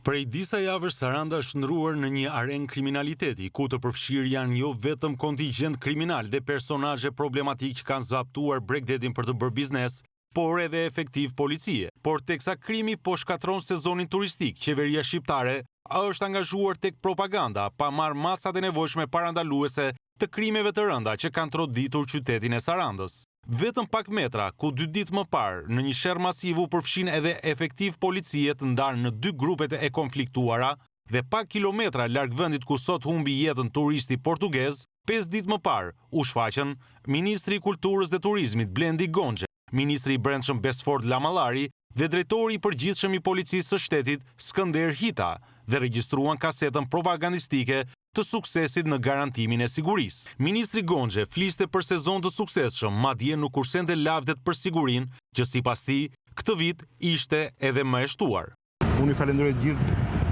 Prej disa javësh Saranda është ndruar në një arenë kriminaliteti, ku të përfshirë janë jo vetëm kontingjent kriminal dhe personazhe problematik që kanë zbatuar Bregdetin për të bërë biznes, por edhe efektiv policie. Por teksa krimi po shkatron sezonin turistik, qeveria shqiptare është angazhuar tek propaganda pa marrë masat e nevojshme parandaluese të krimeve të rënda që kanë troditur qytetin e Sarandës. Vetëm pak metra, ku 2 ditë më parë, në një sherr masiv u përfshin edhe efektiv policie të ndarë në 2 grupet e konfliktuara dhe pak kilometra larg vendit ku sot humbi jetën turisti portugez, 5 ditë më parë u shfaqën Ministri i Kulturës dhe Turizmit Blendi Gonxhe, Ministri i Brendshëm Besford Lamallari dhe Drejtori i Përgjithshëm i Policisë së Shtetit Skënder Hita dhe regjistruan kasetën propagandistike të suksesit në garantimin e sigurisë. Ministri Gonxhe fliste për sezon të suksesshëm, madje nuk kursente lavdet për sigurinë, që sipas tij këtë vit ishte edhe më e shtuar. Unë i falenderoj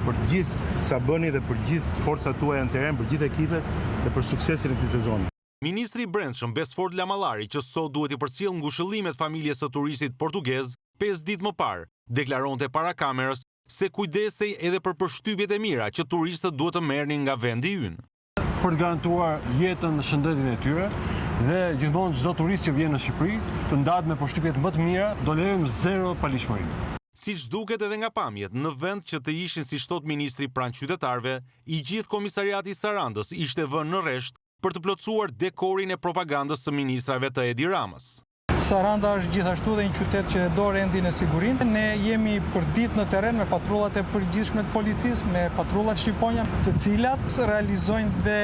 për gjithë sa bëni dhe për gjithë forcat tuaja në teren, për gjithë ekipet dhe për suksesin e këtij sezoni. Ministri i Brendshëm Besford Lamallari, që sot duhet i përcjell ngushëllimet familjes së turistit portugez, 5 ditë më parë deklaronte para kamerës se kujdesej edhe për përshtypjet e mira që turistët duhet të merrnin nga vendi ynë. Për të garantuar jetën dhe shëndetin e tyre dhe gjithmonë çdo turist që vjen në Shqipëri të ndahet me përshtypjet më të mira, do lejojmë zero paligjshmëri. Siç duket edhe nga pamjet, në vend që të ishin si thot ministri pranë qytetarëve, i gjithë komisariati i Sarandës ishte vënë në rresht për të plotësuar dekorin e propagandës së ministrave të Edi Ramës. Saranda është gjithashtu dhe një qytet që do rendin e sigurinë. Ne jemi për ditë në terren me patrullat e përgjithshme të policisë, me patrullat shqiponja, të cilat realizojnë dhe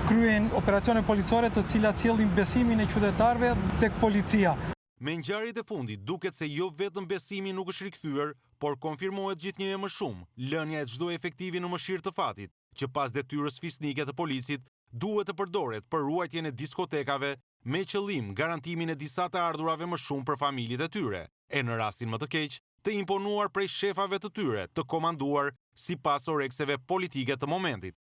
kryen operacione policore të cilat sjellin besimin e qytetarëve tek policia. Me ngjarjet e fundit duket se jo vetëm besimi nuk është rikthyer, por konfirmohet gjithnjë e më shumë lënia e çdo efektivi në mëshirë të fatit, që pas detyrës fisnike të policit duhet të përdoret për ruajtjen e diskotekave me qëllim garantimin e disa të ardhurave më shumë për familjet e tyre, e në rastin më të keq, të imponuar prej shefave të tyre të komanduar sipas orekseve politike të momentit.